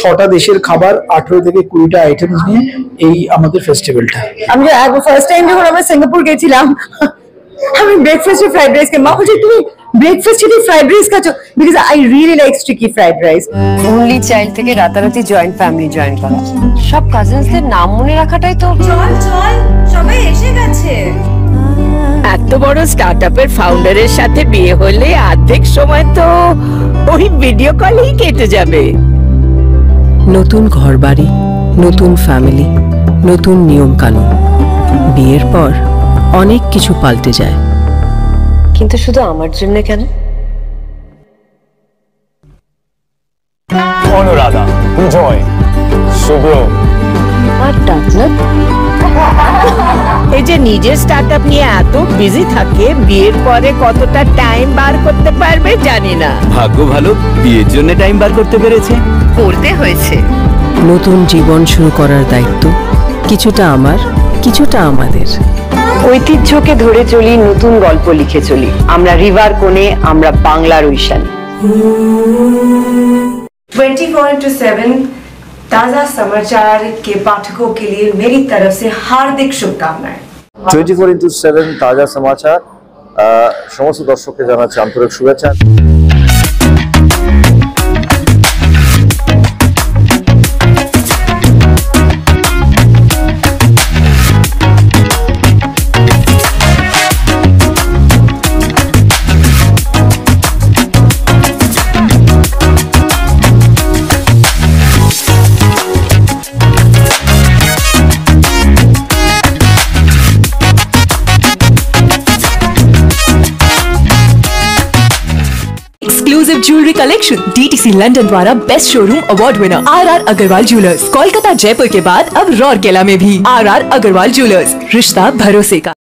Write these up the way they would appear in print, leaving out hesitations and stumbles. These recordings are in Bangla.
6টা দেশের খাবার 18 থেকে 20টা আইটেমস নিয়ে এই আমাদের ফেস্টিভ্যালটা। আমি ফার্স্ট টাইম যখন আমরা সিঙ্গাপুর গেছিলাম আমি ব্রেকফাস্টে ফ্রাইড রাইস খেয়ে মা বলছে তুমি ব্রেকফাস্টে ফ্রাইড রাইস খাচ্ছ, because I really like sticky fried rice. Only child থেকে রাতারাতি জয়েন্ট ফ্যামিলি জয়েন করা, সব কাজিনসদের নাম মনে রাখাটাই তো। চল চল সবাই এসে গেছে। এত বড় স্টার্টআপের ফাউন্ডারের সাথে বিয়ে হলে অর্ধেক সময় তো ওই ভিডিও কলেই কেটে যাবে। নতুন ঘরবাড়ি, নতুন ফ্যামিলি, নতুন নিয়ম কানুন, বিয়ের পর অনেক কিছু পাল্টে যায়। কিন্তু শুধু আমার জন্য কেন? অনুরাধা, বিজয়, শুভ্র আর ডাকনাথ এই যে নিজের স্টার্টআপ নিয়ে এত বিজি থাকে, বিয়ের পরে কতটা টাইম বার করতে পারবে জানি না। ভাগ্য ভালো, বিয়ের জন্য টাইম বার করতে পেরেছে। করতে হয়েছে। নতুন জীবন শুরু করার দায়িত্ব কিছুটা আমার, কিছুটা আমাদের। ঐতিহ্যকে ধরে চলি, নতুন গল্প লিখে চলি। আমরা রিভার কোণে, আমরা বাংলার ঐশান। 24/7 ताजा समाचार के पाठकों के लिए मेरी तरफ से हार्दिक शुभकामनाएं। 24/7 তাজা সমাচার সমস্ত দর্শককে জানাচ্ছি আন্তরিক শুভেচ্ছা। Exclusive jewellery collection DTC London द्वारा best showroom award winner RR Agarwal jewellers, Kolkata Jaipur के बाद अब रौरकेला में भी आरआर अग्रवाल ज्वेलर्स, रिश्ता भरोसे का।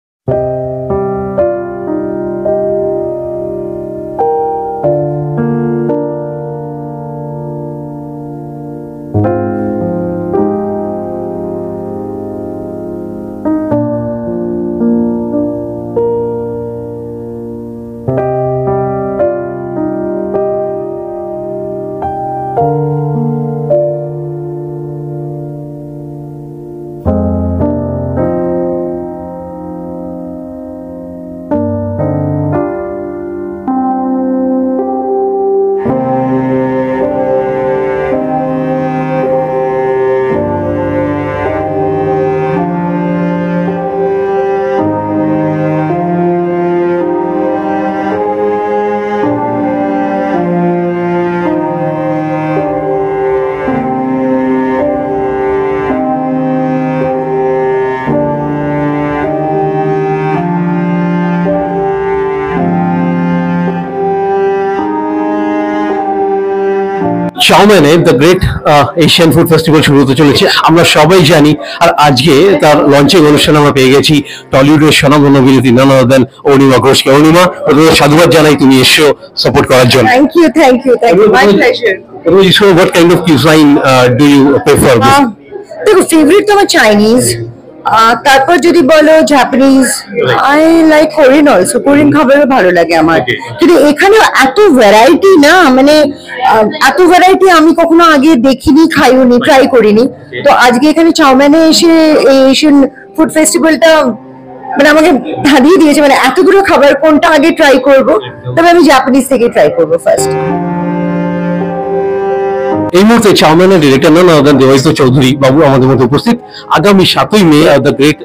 চাউম্যানে the great Asian food festival শুরু হতে চলেছে, আমরা সবাই জানি। আর আজকে তার লঞ্চিং অনুষ্ঠানে আমরা পেয়ে গেছি টলিউডের স্বনামধন্য অভিনেত্রী নানা দেন অরুণিমা ঘোষকে। অরুণিমা, প্রথমে সাধুবাদ জানাই তুমি এসো সাপোর্ট করার জন্য। Thank you, thank you, thank you, my pleasure. So what kind of cuisine do you prefer? দেখো, ফেভারিট তো আমার চাইনিজ, তারপর যদি বলো Japanese, I like Korean also. Korean খাবারও ভালো লাগে আমার, কিন্তু এখানে এত ভ্যারাইটি না, মানে এত ভ্যারাইটি আমি কখনো আগে দেখিনি, খাইওনি, ট্রাই করিনি। তো আজকে এখানে চাউম্যানে এসে এই এশিয়ান ফুড ফেস্টিভ্যালটা মানে আমাকে ধাঁধিয়ে দিয়েছে, মানে এতগুলো খাবার কোনটা আগে ট্রাই করব। তবে আমি জাপানিজ থেকে ট্রাই করবো ফার্স্ট। এই মুহূর্তে চাউম্যানের ডিরেক্টর নানা দেন দেবাইত চৌধুরী বাবু আমাদের মধ্যে উপস্থিত। আগামী 7ই May the great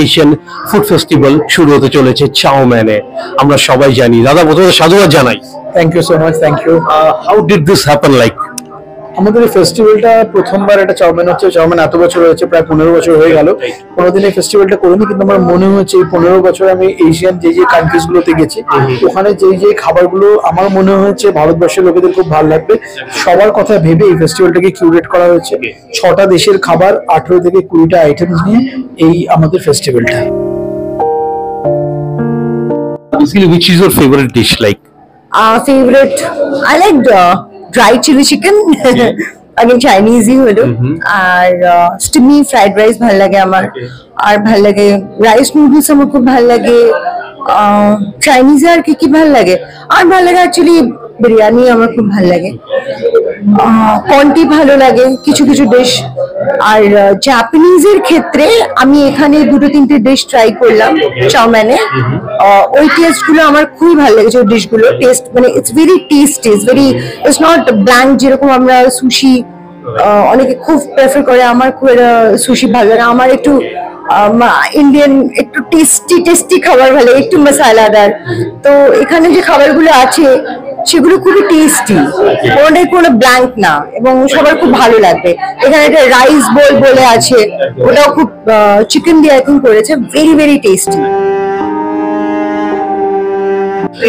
Asian food festival শুরু হতে চলেছে চাউম্যানে, আমরা সবাই জানি। দাদা, প্রথমে সাধুবাদ জানাই। Thank you so much, thank you. How did this happen? Like আমাদের এই ফেস্টিভ্যালটা প্রথমবার একটা চাউম্যান হচ্ছে। চাউম্যান এত বছর হয়েছে, প্রায় 15 বছর হয়ে গেল। কোনোদিন এই ফেস্টিভ্যালটা করিনি, কিন্তু আমার মনে হচ্ছে এই 15 বছর আমি এশিয়ান যে যে কান্ট্রিজ গুলোতে গেছি, ওখানে যে যে খাবারগুলো আমার মনে হয়েছে ভারতবর্ষের লোকেদের খুব ভালো লাগবে, সবার কথা ভেবে এই ফেস্টিভ্যালটাকে কিউরেট করা হয়েছে। 6টা দেশের খাবার 18 থেকে 20টা আইটেমস নিয়ে এই আমাদের ফেস্টিভ্যালটা। Basically, which is your favorite dish? Like favorite, I like dry chili chicken, again Chinese ही হলো, আর স্টিমি ফ্রাইড রাইস ভালো লাগে আমার, আর ভালো লাগে রাইস নুডলস আমার খুব ভালো লাগে। চাইনিজ আর কি কি ভালো লাগে, আর ভালো লাগে অ্যাকচুয়ালি বিরিয়ানি আমার খুব ভালো লাগে। কন্টি ভালো লাগে কিছু কিছু ডিশ। আর জাপানিজের ক্ষেত্রে আমি এখানে দুটো তিনটে ডিশ ট্রাই করলাম চাউম্যানে, ওই টেস্ট গুলো আমার খুবই ভালো লেগেছে। ওই ডিশ গুলো টেস্ট মানে it's very tasty, it's not blank যেরকম আমরা সুশি অনেকে খুব প্রেফার করে, আমার খুব সুশি ভালো লাগে। আমার একটু ইন্ডিয়ান একটু টেস্টি খাবার ভালো, একটু মশলাদার। তো এখানে যে খাবারগুলো আছে সেগুলো খুবই টেস্টি, কোনোটাই কোনো ব্ল্যাঙ্ক না, এবং সবার খুব ভালো লাগবে। এখানে একটা রাইস বোল বলে আছে, ওটাও খুব চিকেন দিয়ে আই থিঙ্ক করেছে, ভেরি ভেরি টেস্টি।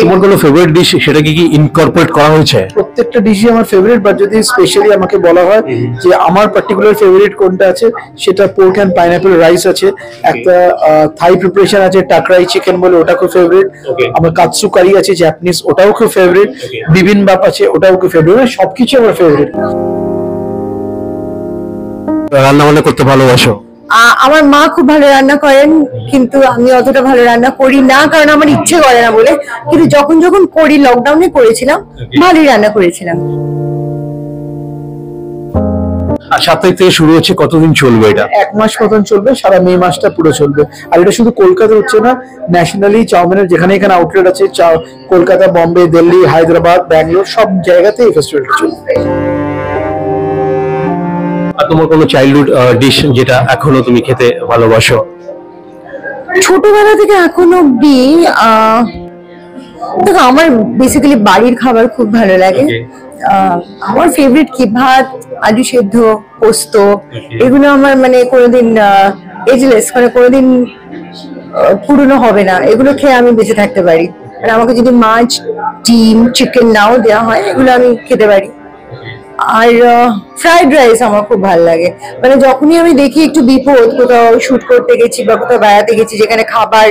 তোমার কোনো ফেভারিট ডিশ সেটা কি ইনকর্পোরেট করা হয়েছে? প্রত্যেকটা ডিশই আমার ফেভারিট, বাট যদি স্পেশালি আমাকে বলা হয় যে আমার পার্টিকুলার ফেভারিট কোনটা আছে, সেটা পোর্ক অ্যান্ড পাইনাপেল রাইস আছে, একটা থাই প্রিপারেশন আছে টাকরাই চিকেন বলে, ওটা খুব ফেভারিট। আমার কাৎসু কারি আছে জাপানিজ, ওটাও খুব ফেভারিট। বিবিনবাপ আছে, ওটাও খুব ফেভারিট। সবকিছু আমার ফেভারিট। রান্না বান্না করতে ভালোবাসো? আমার মা খুব ভালো রান্না করেন, কিন্তু আমি অতটা ভালো রান্না করি না, কারণ আমার ইচ্ছে করে না বলে। কিন্তু যখন যখন করি, লকডাউনে করেছিলাম, ভালোই রান্না করেছিলাম। আর সাপ্তাহিক থেকে শুরু হচ্ছে, কতদিন চলবে এটা? 1 মাস মতন চলবে, সারা মে মাসটা পুরো চলবে। আর এটা শুধু কলকাতা হচ্ছে না, ন্যাশনালি চাউমিনের যেখানে এখানে আউটলেট আছে, কলকাতা, বম্বে, দিল্লি, হায়দ্রাবাদ, ব্যাঙ্গালোর, সব জায়গাতে এই ফেস্টিভ্যালটা চলবে। আর তোমার কোনো চাইল্ডহুড ডিশ যেটা এখনো তুমি খেতে ভালোবাসো? ছোটবেলা থেকে এখনো অব্দি দেখো, আমার বেসিক্যালি বাড়ির খাবার খুব ভালো লাগে। আমার ফেভারিট কি ভাত, আলু সেদ্ধ, পোস্ত, এগুলো আমার মানে কোনোদিন এজলেস, মানে কোনোদিন পুরনো হবে না। এগুলো খেয়ে আমি বেঁচে থাকতে পারি। আর আমাকে যদি মাছ, ডিম, চিকেন নাও দেওয়া হয়, এগুলো আমি খেতে পারি। আর ফ্রাইড রাইস আমার খুব ভালো লাগে। মানে যখনই আমি দেখি একটু বিপদ, কোথাও শুট করতে গেছি বা কোথাও বেড়াতে গেছি যেখানে খাবার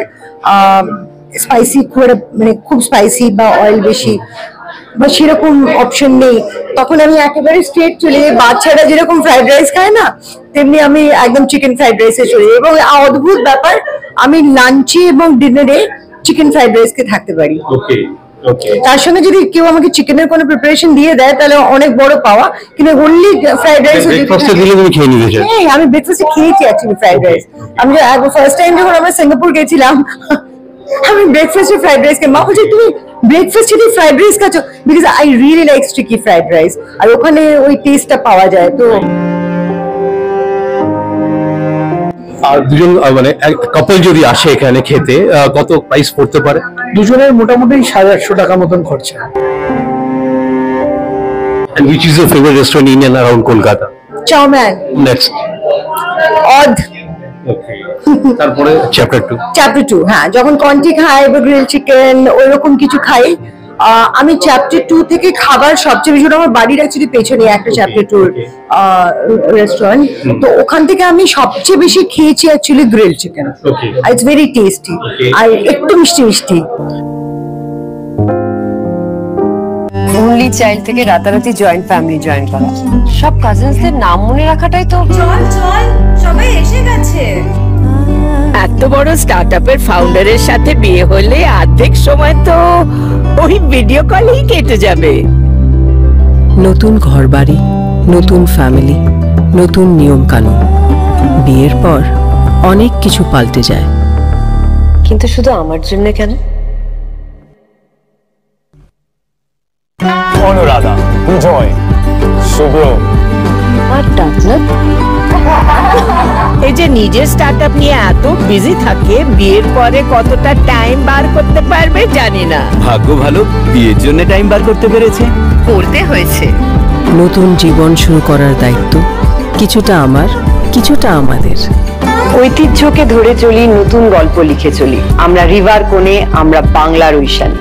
স্পাইসি, মানে খুব স্পাইসি বা অয়েল বেশি বা সেরকম অপশন নেই, তখন আমি একেবারে স্ট্রেট চলে যাই। বাচ্চারা যেরকম ফ্রাইড রাইস খায় না, তেমনি আমি একদম চিকেন ফ্রাইড রাইসে চলে যাই। এবং অদ্ভুত ব্যাপার, আমি লাঞ্চে এবং ডিনারে চিকেন ফ্রাইড রাইস কে থাকতে পারি। তার সঙ্গে যদি কেউ আমাকে চিকেনের কোনো প্রিপারেশন দিয়ে দেয়, তাহলে অনেক বড় পাওয়া। কিন্তু অনলি ফ্রাইড রাইস হ্যাঁ, আমি ব্রেকফাস্টে খেয়েছি অ্যাকচুয়ালি ফ্রাইড রাইস। আমি ফার্স্ট টাইম যখন আমরা সিঙ্গাপুর গেছিলাম, আমি ব্রেকফাস্টে ফ্রাইড রাইস খেয়ে, মা বলছে তুমি ব্রেকফাস্টে ফ্রাইড রাইস খাচ্ছ? Because I really like sticky fried rice, আর ওখানে ওই টেস্টটা পাওয়া যায়। তো আর দুজন মানে কাপল যদি আসে এখানে খেতে, কত প্রাইস পড়তে পারে? দুজনের মোটামুটি 850 টাকা মতন খরচা। And which is your favorite restaurant in and around Kolkata? Chow mein. Next. অদ। তারপরে চ্যাপ্টার 2। চ্যাপ্টার 2, হ্যাঁ, যখন কন্টি খাই বা গ্রিল চিকেন ওইরকম কিছু খাই, আমি চ্যাপ্টার 2 থেকে খাবার সবচেয়ে বেশি, আমার বাড়ির অ্যাকচুয়ালি পেছনে একটা চ্যাপ্টার 2 রেস্টুরেন্ট, তো ওখান থেকে আমি সবচেয়ে বেশি খেয়েছি actually grill chicken. It's very tasty, আর একটু মিষ্টি মিষ্টি। অনলি চাইল্ড থেকে রাতারাতি জয়েন্ট ফ্যামিলি জয়েন করা, সব কাজিনসদের নাম মনে রাখাটাই তো। চল চল, সবাই এসে গেছে। এত বড় স্টার্টআপের ফাউন্ডারের সাথে বিয়ে হলে অর্ধেক সময় তো ওই ভিডিও কলেই কেটে যাবে। নতুন ঘরবাড়ি, নতুন ফ্যামিলি, নতুন নিয়ম কানুন। বিয়ের পর অনেক কিছু পাল্টে যায়। কিন্তু শুধু আমার জন্য কেন? অনুরাধা, বিজয়, শুভ্র আর ডাকনাথ, এই যে নিজের স্টার্টআপ নিয়ে এত বিজি থাকে, বিয়ের পরে কতটা টাইম বার করতে পারবে জানি না। ভাগ্য ভালো, বিয়ের জন্য টাইম বার করতে পেরেছে। করতে হয়েছে। নতুন জীবন শুরু করার দায়িত্ব কিছুটা আমার, কিছুটা আমাদের। ঐতিহ্যকে ধরে চলি, নতুন গল্প লিখে চলি। আমরা রিভার কোণে, আমরা বাংলার ঐশান।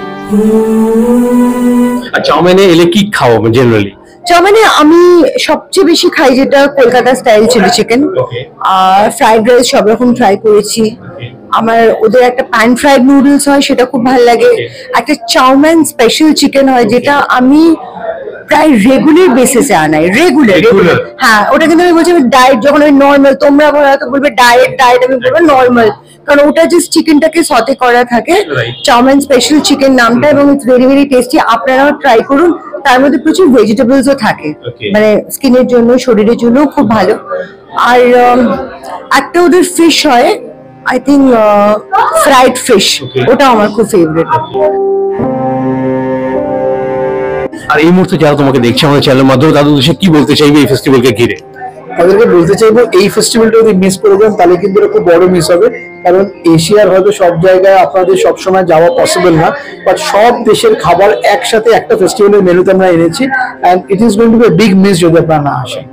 চাউমিনে এলে কি খাও জেনারেলি? চাউমিনে আমি সবচেয়ে বেশি খাই যেটা কলকাতা স্টাইল চিলি চিকেন, আর ফ্রাইড রাইস সব রকম ট্রাই করেছি। আমার ওদের একটা প্যান ফ্রাইড নুডলস হয়, সেটা খুব ভালো লাগে। একটা চাউমিন স্পেশাল চিকেন হয়, যেটা আমি প্রায় রেগুলার বেসিসে আনাই। রেগুলার, হ্যাঁ, ওটা কিন্তু আমি বলছি ডায়েট, যখন আমি নর্মাল, তোমরা হয়তো বলবে ডায়েট, আমি বলবো নর্মাল, কারণ ওটা জাস্ট চিকেনটাকে সতে করা থাকে। চাউমিন স্পেশাল চিকেন নামটা, এবং ইটস ভেরি ভেরি টেস্টি। আপনারাও ট্রাই করুন, তার মধ্যে প্রচুর ভেজিটেবলসও থাকে, মানে স্কিনের জন্য, শরীরের জন্য খুব ভালো। আর একটা ওদের ফিশ হয়, আই থিঙ্ক ফ্রাইড ফিশ, ওটা আমার খুব ফেভারিট। আর এই মুহূর্তে যারা তোমাকে দেখছে আমাদের চ্যানেলের মাধ্যমে, তাদের উদ্দেশ্যে কি বলতে চাইবে এই ফেস্টিভ্যালকে ঘিরে? তাদেরকে বলতে চাইবো এই ফেস্টিভ্যালটা যদি মিস করে দেন তাহলে কিন্তু এটা খুব বড় মিস হবে, কারণ এশিয়ার হয়তো সব জায়গায় আপনাদের সবসময় যাওয়া পসিবল না, বাট সব দেশের খাবার একসাথে একটা ফেস্টিভ্যালের মেনুতে আমরা এনেছি, and it is going to be a big miss যদি আপনারা না আসেন।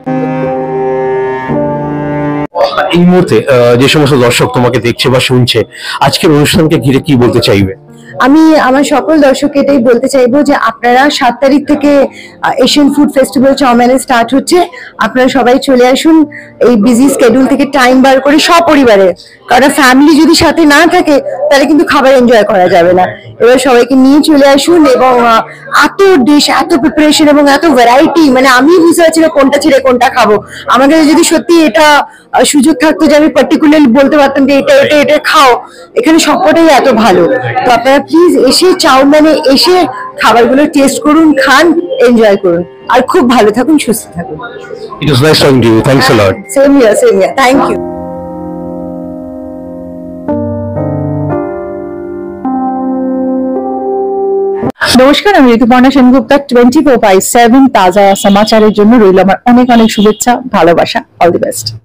এই মুহূর্তে যে সমস্ত দর্শক তোমাকে দেখছে বা শুনছে, আজকের অনুষ্ঠানকে ঘিরে কি বলতে চাইবে? আমি আমার সকল দর্শককে এটাই বলতে চাইবো যে আপনারা 7 তারিখ থেকে এশিয়ান ফুড ফেস্টিভ্যাল চাউমিনে স্টার্ট হচ্ছে, আপনারা সবাই চলে আসুন এই বিজি স্কেডিউল থেকে টাইম বার করে সপরিবারে, কারণ ফ্যামিলি যদি সাথে না থাকে তাহলে কিন্তু খাবার এনজয় করা যাবে না। এবার সবাইকে নিয়ে চলে আসুন, এবং এত ডিশ, এত প্রিপারেশন এবং এত ভ্যারাইটি, মানে আমি বুঝতে পারছি না কোনটা ছেড়ে কোনটা খাবো। আমার কাছে যদি সত্যি এটা সুযোগ থাকতো যে আমি পার্টিকুলারলি বলতে পারতাম যে এটা এটা এটা খাও, এখানে সবকটাই এত ভালো। তো আপনারা প্লিজ এসে চাউমিনে এসে খাবারগুলো টেস্ট করুন, খান, এনজয় করুন, আর খুব ভালো থাকুন, সুস্থ থাকুন। It was nice talking to you. Thanks a lot. Same here, same here. Thank you. নমস্কার, আমি ঋতুপর্ণা সেনগুপ্তা। 24/7 তাজা সমাচারের জন্য রইল আমার অনেক অনেক শুভেচ্ছা, ভালোবাসা। All the best.